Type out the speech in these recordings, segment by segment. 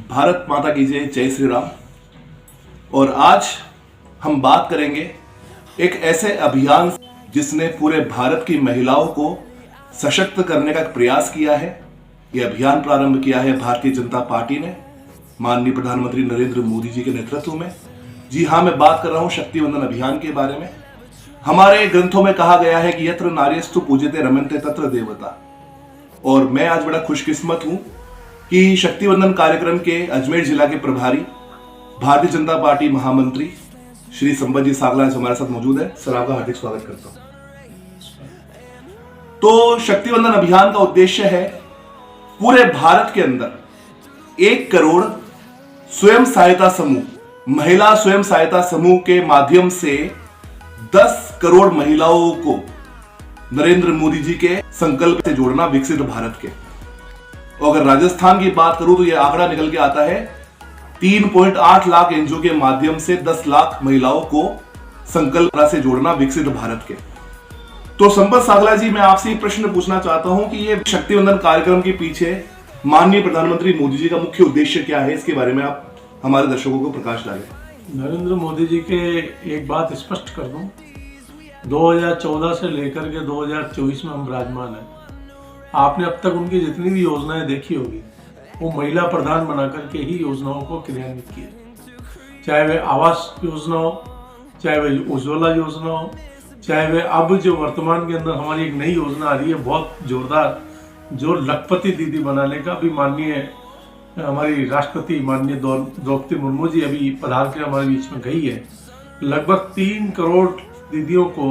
भारत माता की जय, जय श्री राम। और आज हम बात करेंगे एक ऐसे अभियान जिसने पूरे भारत की महिलाओं को सशक्त करने का प्रयास किया है। यह अभियान प्रारंभ किया है भारतीय जनता पार्टी ने माननीय प्रधानमंत्री नरेंद्र मोदी जी के नेतृत्व में। जी हाँ, मैं बात कर रहा हूं शक्ति वंदन अभियान के बारे में। हमारे ग्रंथों में कहा गया है कि यत्र नार्यस्तु पूज्यते रमन्ते तत्र देवता। और मैं आज बड़ा खुशकिस्मत हूं कि शक्ति वंदन कार्यक्रम के अजमेर जिला के प्रभारी भारतीय जनता पार्टी महामंत्री श्री संपत जी सागला हमारे साथ मौजूद है। सर, आपका हार्दिक स्वागत करता हूं। तो शक्ति वंदन अभियान का उद्देश्य है पूरे भारत के अंदर 1 करोड़ स्वयं सहायता समूह, महिला स्वयं सहायता समूह के माध्यम से 10 करोड़ महिलाओं को नरेंद्र मोदी जी के संकल्प से जोड़ना, विकसित भारत के। और अगर राजस्थान की बात करूं तो यह आंकड़ा निकल के आता है 3.8 लाख एनजीओ के माध्यम से 10 लाख महिलाओं को संकल्प से जोड़ना, विकसित भारत के। तो संपत सागला जी, मैं आपसे एक प्रश्न पूछना चाहता हूं कि ये शक्ति वंदन कार्यक्रम के पीछे माननीय प्रधानमंत्री मोदी जी का मुख्य उद्देश्य क्या है, इसके बारे में आप हमारे दर्शकों को प्रकाश डालें। नरेंद्र मोदी जी के एक बात स्पष्ट कर दूं, 2014 से लेकर के 2024 में हम विराजमान हैं। आपने अब तक उनकी जितनी भी योजनाएं देखी होगी वो महिला प्रधान बना करके ही योजनाओं को क्रियान्वित किए, चाहे वे आवास योजना हो, चाहे वे उज्ज्वला योजना हो, चाहे वे अब जो वर्तमान के अंदर हमारी एक नई योजना आ रही है बहुत जोरदार, जो लखपति दीदी बनाने का। अभी माननीय हमारी राष्ट्रपति माननीय द्रौपदी मुर्मू जी अभी पधार के हमारे बीच में गई है। लगभग 3 करोड़ दीदियों को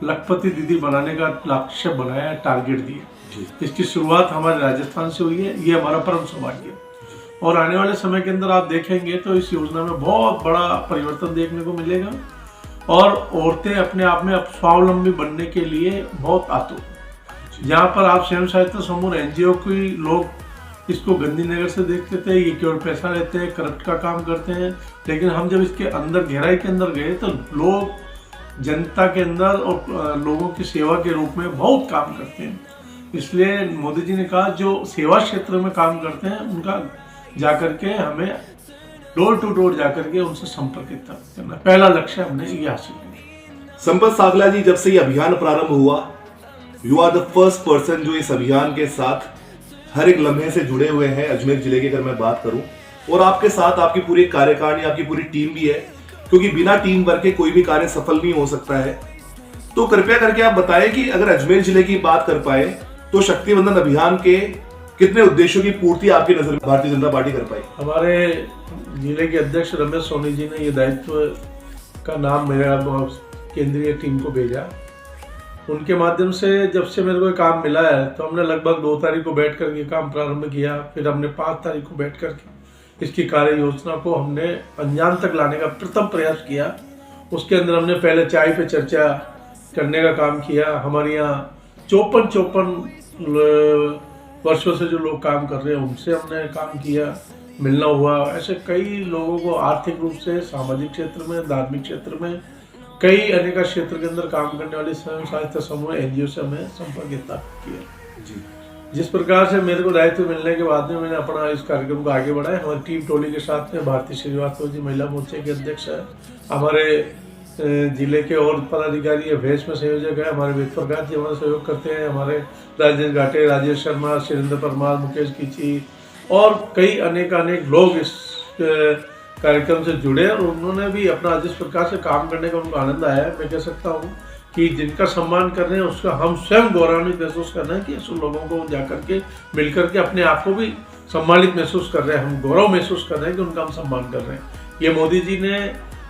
लखपति दीदी बनाने का लक्ष्य बनाया, टारगेट दिए। इसकी शुरुआत हमारे राजस्थान से हुई है। ये हमारा परम सौभाग्य है और आने वाले समय के अंदर आप देखेंगे तो इस योजना में बहुत बड़ा परिवर्तन देखने को मिलेगा और औरतें अपने आप में स्वावलंबी बनने के लिए बहुत आतुर। जहाँ पर आप स्वयं सहायता समूह एनजीओ की लोग इसको गांधीनगर से देखते थे, ये केवल पैसा लेते हैं, करप्ट का काम करते हैं, लेकिन हम जब इसके अंदर गहराई के अंदर गए तो लोग जनता के अंदर और लोगों की सेवा के रूप में बहुत काम करते हैं। इसलिए मोदी जी ने कहा जो सेवा क्षेत्र में काम करते हैं उनका जाकर के हमें डोर टू डोर जाकर के उनसे संपर्कित करना, पहला लक्ष्य हमने ये हासिल किया। संपत सागला जी, जब से ये अभियान प्रारंभ हुआ, you are the first person जो इस अभियान के साथ हर एक लम्हे से जुड़े हुए हैं अजमेर जिले की अगर मैं बात करूं, और आपके साथ आपकी पूरी कार्यकारिणी, आपकी पूरी टीम भी है, क्योंकि बिना टीम वर्क के कोई भी कार्य सफल नहीं हो सकता है। तो कृपया करके आप बताएं कि अगर अजमेर जिले की बात कर पाए तो शक्ति वंदन अभियान के कितने उद्देश्यों की पूर्ति आपकी नजर में भारतीय जनता पार्टी कर पाई। हमारे जिले के अध्यक्ष रमेश सोनी जी ने ये दायित्व का नाम मेरा केंद्रीय टीम को भेजा। उनके माध्यम से जब से मेरे को काम मिला है तो हमने लगभग 2 तारीख को बैठ करके काम प्रारंभ किया। फिर हमने 5 तारीख को बैठ करके इसकी कार्य योजना को हमने अंजाम तक लाने का प्रथम प्रयास किया। उसके अंदर हमने पहले चाय पे चर्चा करने का काम किया। हमारे यहाँ 54 वर्षों से जो लोग काम कर रहे हैं उनसे हमने काम किया, मिलना हुआ। ऐसे कई लोगों को आर्थिक रूप से, सामाजिक क्षेत्र में, धार्मिक क्षेत्र में, कई अनेक क्षेत्र के अंदर काम करने वाले स्वयं सहायता समूह एनजीओ से हमें संपर्क किया जी। जिस प्रकार से मेरे को दायित्व मिलने के बाद में मैंने अपना इस कार्यक्रम को आगे बढ़ाया। हमारी टीम टोली के साथ में भारती श्रीवास्तव जी महिला मोर्चे के अध्यक्ष है, हमारे जिले के और पदाधिकारी अभ्यास में संयोजक है, हमारे वेद प्रकाश जी हमारा सहयोग करते हैं, हमारे राजेश घाटे, राजेश शर्मा, सुरेंद्र परमार, मुकेश कीची और कई अनेक लोग इस कार्यक्रम से जुड़े और उन्होंने भी अपना जिस प्रकार से काम करने का उनको आनंद आया है। मैं कह सकता हूँ कि जिनका सम्मान कर रहे हैं उसका हम स्वयं गौरवान्वित महसूस कर रहे हैं कि ऐसे लोगों को जाकर के मिल करके अपने आप को भी सम्मानित महसूस कर रहे हैं, हम गौरव महसूस कर रहे हैं कि उनका हम सम्मान कर रहे हैं। ये मोदी जी ने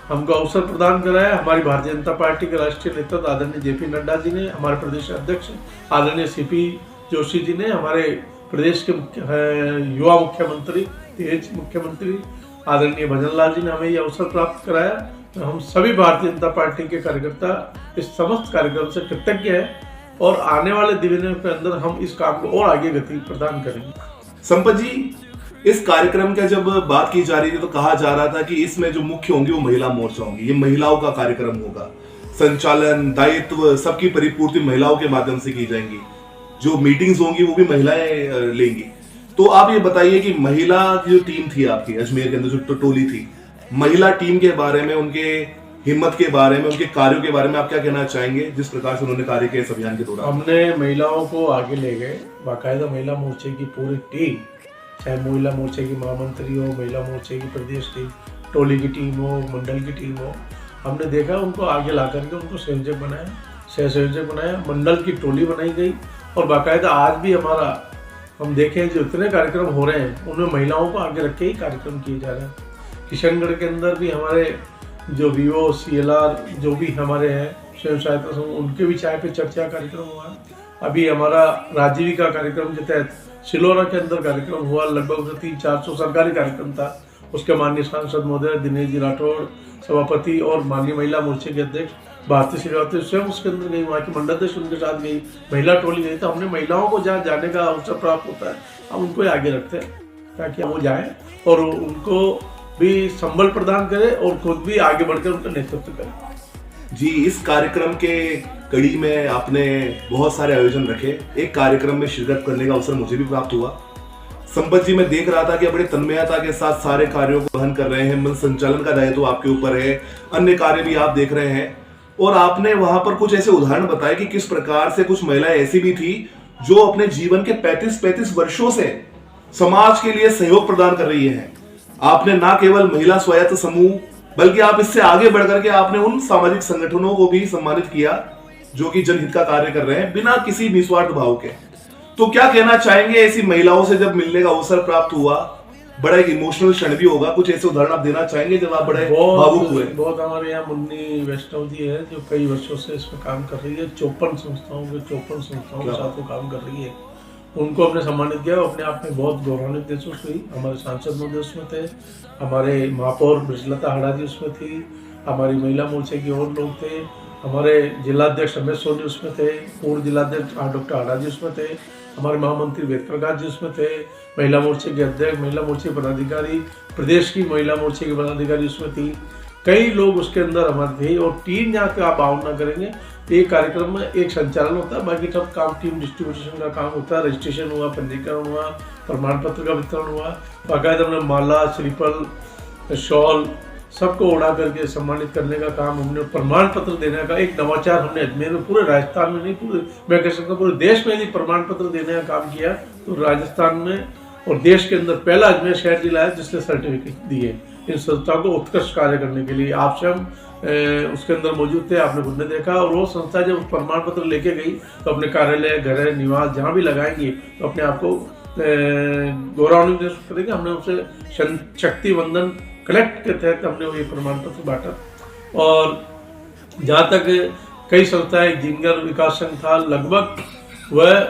हमको अवसर प्रदान कराया। हमारी भारतीय जनता पार्टी के राष्ट्रीय नेतृत्व आदरणीय जेपी नड्डा जी ने, हमारे प्रदेश अध्यक्ष आदरणीय सीपी जोशी जी ने, हमारे प्रदेश के युवा मुख्यमंत्री, तेज मुख्यमंत्री आदरणीय भजन लाल जी ने हमें यह अवसर प्राप्त कराया। तो हम सभी भारतीय जनता पार्टी के कार्यकर्ता इस समस्त कार्यक्रम से कृतज्ञ हैं और आने वाले दिनों के अंदर हम इस काम को और आगे गति प्रदान करेंगे। संपत जी, इस कार्यक्रम का जब बात की जा रही थी तो कहा जा रहा था कि इसमें जो मुख्य होंगी वो महिला मोर्चा होंगी, ये महिलाओं का कार्यक्रम होगा, संचालन, दायित्व सबकी परिपूर्ति महिलाओं के माध्यम से की जाएंगी, जो मीटिंग्स होंगी वो भी महिलाएं लेंगी। तो आप ये बताइए कि महिला की जो टीम थी आपकी अजमेर के अंदर, जो टोली थी, महिला टीम के बारे में, उनके हिम्मत के बारे में, उनके कार्यों के बारे में आप क्या कहना चाहेंगे, जिस प्रकार से उन्होंने कार्य किया इस अभियान के दौरान? हमने महिलाओं को आगे ले गए, बाकायदा महिला मोर्चे की पूरी टीम, चाहे महिला मोर्चे की महामंत्री हो, महिला मोर्चे की प्रदेश टीम, टोली की टीम हो, मंडल की टीम हो, हमने देखा उनको आगे ला करके उनको संयोजक बनाया, सह संयोजक बनाया, मंडल की टोली बनाई गई। और बाकायदा आज भी हमारा हम देखें जो इतने कार्यक्रम हो रहे हैं उनमें महिलाओं को आगे रख के ही कार्यक्रम किए जा रहे हैं। किशनगढ़ के अंदर भी हमारे जो वीओ CLR जो भी हमारे हैं स्वयं सहायता समूह, उनके भी चाय पे चर्चा कार्यक्रम हुआ है। अभी हमारा राजीविका कार्यक्रम के तहत सिलोरा के अंदर कार्यक्रम हुआ, लगभग 300-400 सरकारी कार्यक्रम था। उसके माननीय सांसद महोदय दिनेश जी राठौड़ सभापति और माननीय महिला मोर्चे के अध्यक्ष भारती श्रीवास्तव स्वयं उसके अंदर गई, वहाँ की मंडल अध्यक्ष उनके साथ गई, महिला टोली गई। तो हमने महिलाओं को जहाँ जाने का अवसर प्राप्त होता है हम उनको ही आगे रखते हैं ताकि वो जाएं और उनको भी संबल प्रदान करें और खुद भी आगे बढ़कर उनका नेतृत्व करें। जी, इस कार्यक्रम के कड़ी में आपने बहुत सारे आयोजन रखे। एक कार्यक्रम में शिरकत करने का अवसर मुझे भी प्राप्त हुआ। संपत जी, मैं देख रहा था कि बड़े तन्मयता के साथ सारे कार्यों को वहन कर रहे हैं, मंच संचालन का दायित्व आपके ऊपर है, अन्य कार्य भी आप देख रहे हैं। और आपने वहां पर कुछ ऐसे उदाहरण बताए कि किस प्रकार से कुछ महिलाएं ऐसी भी थी जो अपने जीवन के 35 वर्षों से समाज के लिए सहयोग प्रदान कर रही हैं। आपने ना केवल महिला स्वायत्त समूह बल्कि आप इससे आगे बढ़कर के आपने उन सामाजिक संगठनों को भी सम्मानित किया जो कि जनहित का कार्य कर रहे हैं बिना किसी निस्वार्थ भाव के। तो क्या कहना चाहेंगे ऐसी महिलाओं से जब मिलने का अवसर प्राप्त हुआ? बड़ा एक इमोशनल क्षण भी होगा, कुछ ऐसे उदाहरण आप देना चाहेंगे जब आप बड़े भावुक हुए? बहुत हमारे यहाँ मुन्नी वैष्णव जी है जो कई वर्षों से इसमें काम कर रही है, 54 संस्थाओं के साथ वो काम कर रही है। उनको हमने सम्मानित किया, अपने आप में बहुत गौरवान्वित महसूस हुई। हमारे सांसद महोदय उसमें थे, हमारे महापौर ब्रजलता हाड़ा जी उसमें थी, हमारी महिला मोर्चे की और लोग थे, हमारे जिलाध्यक्ष रमेश सोनी उसमें थे, पूर्व जिलाध्यक्ष डॉक्टर हाड़ा जी उसमें थे, हमारे महामंत्री वेद प्रकाश जी उसमें थे, महिला मोर्चे के अध्यक्ष, महिला मोर्चे के पदाधिकारी, प्रदेश की महिला मोर्चे के पदाधिकारी उसमें थी, कई लोग उसके अंदर हमारे थे। और टीम यहाँ पे आप आउट ना करेंगे, एक कार्यक्रम में एक संचालन होता है, बाकी सब काम टीम डिस्ट्रीब्यूशन का काम होता है। रजिस्ट्रेशन हुआ, पंजीकरण हुआ, प्रमाण पत्र का वितरण हुआ, बाकायदा हमने माला, श्रीफल, शॉल सबको उड़ा करके सम्मानित करने का काम, हमने प्रमाण पत्र देने का एक नवाचार हमने अजमेर में, पूरे राजस्थान में नहीं, पूरे मैं कह सकता हूँ पूरे देश में यदि प्रमाण पत्र देने का काम किया तो राजस्थान में और देश के अंदर पहला अजमेर शहर जिला है जिसने सर्टिफिकेट दिए इन संस्थाओं को उत्कृष्ट कार्य करने के लिए। आप स्वयं उसके अंदर मौजूद थे, आपने खुद ने देखा। और वो संस्था जब प्रमाण पत्र लेके गई तो अपने कार्यालय, घर, निवास जहाँ भी लगाएंगी तो अपने आप को गौरवान्वित करेंगे। हमने उनसे शक्ति वंदन कलेक्ट के तहत हमने वो ये प्रमाण पत्र बांटा। और जहाँ तक कई संस्थाएं, जिंगर विकास संघ था, लगभग वह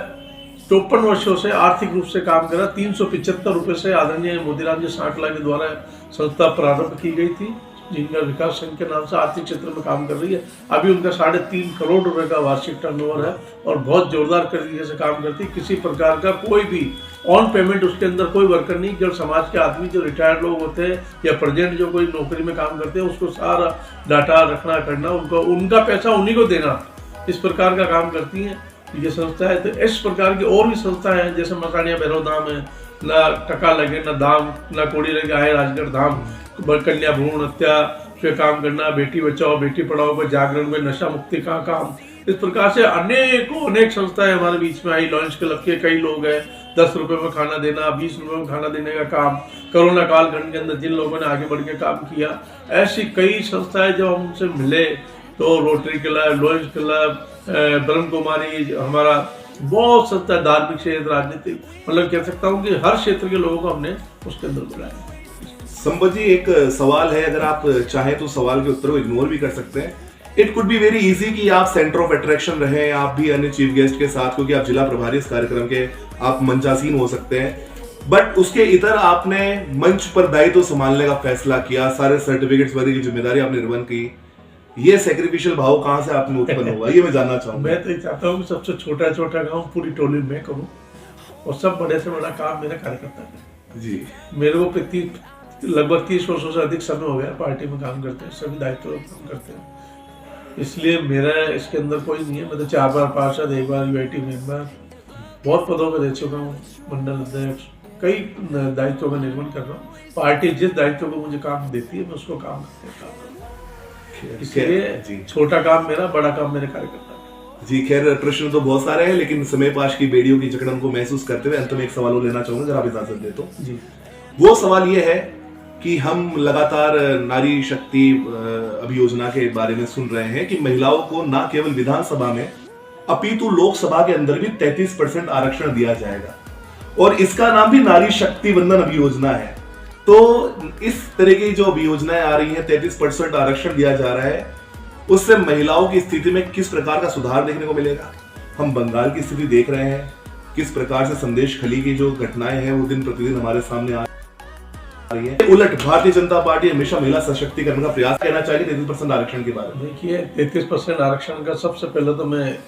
54 वर्षों से आर्थिक रूप से काम कर रहा। 375 रुपये से आदरणीय मोतीराम जी सांकला के द्वारा संस्था प्रारंभ की गई थी, जिंगर विकास संघ के नाम से आर्थिक क्षेत्र में काम कर रही है। अभी उनका 3.5 करोड़ रुपए का वार्षिक टर्नओवर है और बहुत जोरदार तरीके से काम करती है। किसी प्रकार का कोई भी ऑन पेमेंट उसके अंदर कोई वर्कर नहीं। केवल समाज के आदमी जो रिटायर्ड लोग होते हैं या प्रेजेंट जो कोई नौकरी में काम करते हैं उसको सारा डाटा रखना करना, उनको उनका पैसा उन्हीं को देना, इस प्रकार का काम करती है ये संस्था है। तो इस प्रकार की और भी संस्थाएं हैं जैसे मकानिया भैरव धाम है, ना टका लगे ना दाम ना कोड़ी लगे आए राजगढ़ धाम, कन्या भ्रूण हत्या पे काम करना, बेटी बचाओ बेटी पढ़ाओ पर जागरण में, नशा मुक्ति का काम। इस प्रकार से अनेक संस्थाएं हमारे बीच में आई। लॉन्च क्लब के कई लोग हैं, 10 रुपए में खाना देना, 20 रुपए में खाना देने का काम, कोरोना कालखंड के अंदर जिन लोगों ने आगे बढ़ के काम किया, ऐसी कई संस्थाएं जब हम उनसे मिले तो rotary club, launch club, Brahma Kumari, हमारा बहुत संस्था, धार्मिक क्षेत्र, राजनीतिक, मतलब कह सकता हूँ कि हर क्षेत्र के लोगों को हमने उसके अंदर बुलाया। संपत जी, एक सवाल है, अगर आप चाहें तो सवाल के उत्तर को इग्नोर भी कर सकते हैं। It could be very easy कि आप सेंटर ऑफ अट्रैक्शन रहे, आप भी अन्य चीफ गेस्ट के साथ, क्योंकि आप जिला प्रभारी इस कार्यक्रम के, आप मंचासीन हो सकते हैं। बट उसके इतर आपने मंच पर दायित्व संभालने का फैसला किया, सारे सर्टिफिकेट्स वगैरह की जिम्मेदारी आपने निर्वहन की। ये सैक्रिफिशियल भाव कहाँ से आप में उत्पन्न हुआ, ये मैं जानना चाहूंगा। मैं तो चाहता हूँ कि सबसे छोटा काम पूरी टोली में करूँ और सब बड़े से बड़ा काम मेरे कार्यकर्ता करें जी। मेरे को लगभग 30 वर्षों से अधिक समय हो गया पार्टी में काम करते हैं, सभी दायित्व काम करते हैं, इसलिए मेरा इसके अंदर कोई नहीं है। मैं तो 4 बार पार्षद, 1 बार यूआईटी मेंबर, बहुत पदों पे दे चुका हूँ, मंडल अध्यक्ष, कई दायित्वों का निर्वहन कर रहा हूँ। पार्टी जिस दायित्व को मुझे काम देती है मैं उसको काम करता हूँ। इसलिए छोटा काम मेरा, बड़ा काम मेरे कार्यकर्ता का। जी खैर, प्रश्न तो बहुत सारे हैं, लेकिन समय पाश की बेड़ियों की जकड़न को महसूस करते हुए अंत में एक सवाल और लेना चाहूंगा, अगर आप इजाजत दे तो। जी, वो सवाल ये है कि हम लगातार नारी शक्ति अभियोजना के बारे में सुन रहे हैं कि महिलाओं को न केवल विधानसभा में अपितु लोकसभा के अंदर भी 33% आरक्षण दिया जाएगा, और इसका नाम भी नारी शक्ति वंदन अभियोजना है। तो इस तरह की जो अभियोजनाएं आ रही हैं, 33% आरक्षण दिया जा रहा है, उससे महिलाओं की स्थिति में किस प्रकार का सुधार देखने को मिलेगा? हम बंगाल की स्थिति देख रहे हैं, किस प्रकार से संदेश खली की जो घटनाएं हैं वो दिन प्रतिदिन हमारे सामने आ रही है। उलट भारतीय जनता पार्टी हमेशा महिला सशक्तिकरण का प्रयास करना चाहिए 33% आरक्षण के बारे में। देखिए, 33% आरक्षण का सबसे पहले तो मैं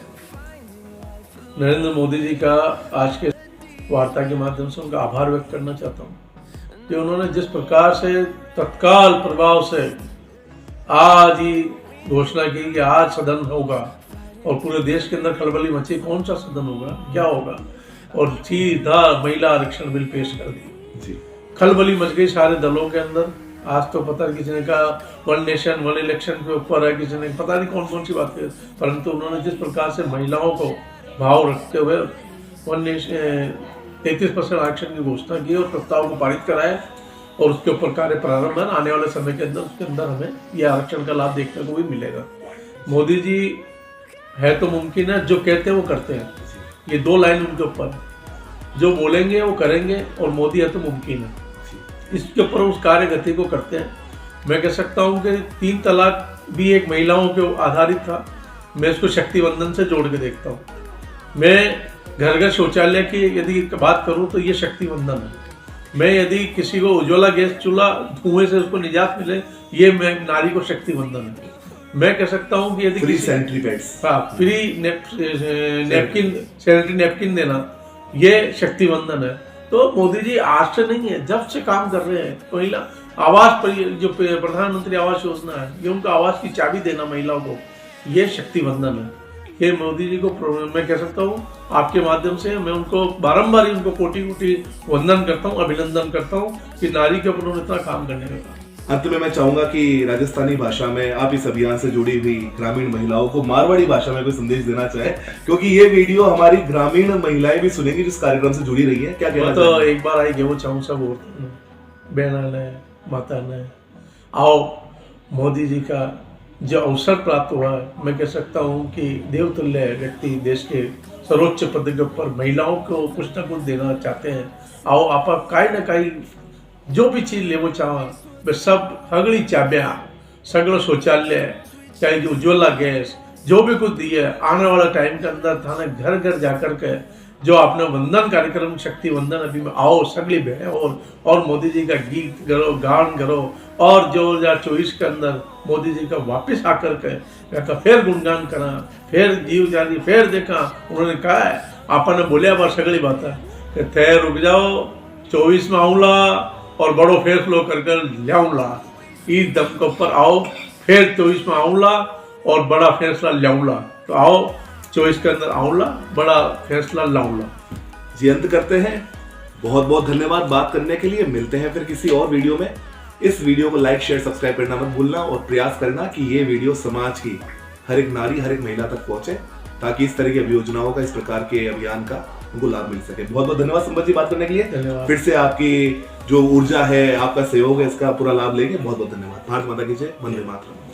नरेंद्र मोदी जी का आज के वार्ता के माध्यम से उनका आभार व्यक्त करना चाहता हूँ कि उन्होंने जिस प्रकार से तत्काल प्रभाव से आज ही घोषणा की कि आज सदन होगा, और पूरे देश के अंदर खलबली मची, कौन सा सदन होगा, क्या होगा, और सीधा महिला आरक्षण बिल पेश कर दी। खलबली मच गई सारे दलों के अंदर। आज तो पता नहीं, किसी ने कहा 1 नेशन 1 इलेक्शन के ऊपर है, किसी ने पता नहीं कौन कौन सी बात की, परंतु उन्होंने जिस प्रकार से महिलाओं को भाव रखते हुए 33% आरक्षण की घोषणा की और प्रस्ताव को पारित कराया, और उसके ऊपर कार्य प्रारंभ है। आने वाले समय के अंदर उसके अंदर हमें यह आरक्षण का लाभ देखने को भी मिलेगा। मोदी जी है तो मुमकिन है, जो कहते हैं वो करते हैं, ये 2 लाइन उनके ऊपर, जो बोलेंगे वो करेंगे, और मोदी है तो मुमकिन है, इसके ऊपर उस कार्य गति को करते हैं। मैं कह सकता हूँ कि 3 तलाक भी एक महिलाओं के आधारित था, मैं इसको शक्ति वंदन से जोड़ के देखता हूँ। मैं घर घर शौचालय की यदि बात करूँ तो ये शक्ति वंदन है। मैं यदि किसी को उज्ज्वला गैस चूल्हा धुएं से उसको निजात मिले, ये मैं नारी को शक्ति वंदन है। मैं कह सकता हूँ कि यदि free sanitary pads, free napkin, sanitary napkin देना, ये शक्ति वंदन है। तो मोदी जी आज से नहीं है, जब से काम कर रहे हैं। महिला आवास पर जो प्रधानमंत्री आवास योजना है, ये उनका आवास की चाबी देना महिलाओं को, ये शक्ति वंदन है। ये मोदी जी को मैं कह सकता हूँ, आपके माध्यम से मैं उनको बारंबार उनको कोटि कोटि वंदन करता हूँ, अभिनंदन करता हूँ कि नारी के ऊपर उन्होंने इतना काम करने का। अंत में मैं चाहूंगा कि राजस्थानी भाषा में आप इस अभियान से जुड़ी हुई ग्रामीण महिलाओं को मारवाड़ी भाषा में कोई संदेश देना चाहे, क्योंकि ये वीडियो हमारी ग्रामीण महिलाएं भी सुनेंगी जिस कार्यक्रम से जुड़ी रही है। क्या कहना तो एक बार आई वो चाहूँ सब बहना ने, माता ने, आओ मोदी जी का जो अवसर प्राप्त हुआ है, मैं कह सकता हूँ कि देवतुल्य व्यक्ति देश के सर्वोच्च पद के ऊपर महिलाओं को कुछ ना कुछ देना चाहते हैं। आओ आप काई ना काई जो भी चीज़ ले वो चाहो, वे सब सगड़ी चाबियाँ, सगड़ा शौचालय, चाहे जो उज्ज्वला गैस, जो भी कुछ दिए, आने वाला टाइम के अंदर थाने घर घर जाकर के जो आपने वंदन कार्यक्रम शक्ति वंदन अभी में आओ सगली बहने, और मोदी जी का गीत करो, गान करो, और 2024 के अंदर मोदी जी का वापस आकर के फिर गुणगान करा, फिर जीव जानी, फिर देखा। उन्होंने कहा है, आपने बोलिया बार सगली बात है कि थे रुक जाओ, 24 में आऊँला और बड़ो फैसलो कर कर लियाऊँला, इस दम के ऊपर आओ, फिर 24 में आऊँला और बड़ा फैसला लियाऊँला। तो आओ 24 के अंदर आऊँला, बड़ा फैसला लाऊँला। जी, अंत करते हैं। बहुत बहुत धन्यवाद बात करने के लिए। मिलते हैं फिर किसी और वीडियो में। इस वीडियो को लाइक शेयर सब्सक्राइब करना मत भूलना, और प्रयास करना कि ये वीडियो समाज की हर एक नारी, हर एक महिला तक पहुंचे, ताकि इस तरह की अभियोजनाओं का, इस प्रकार के अभियान का उनको लाभ मिल सके। बहुत बहुत धन्यवाद संपत जी बात करने के लिए। फिर से आपकी जो ऊर्जा है, आपका सहयोग है, इसका पूरा लाभ लेंगे। बहुत बहुत धन्यवाद। भारत माता की जय, वंदे मातरम।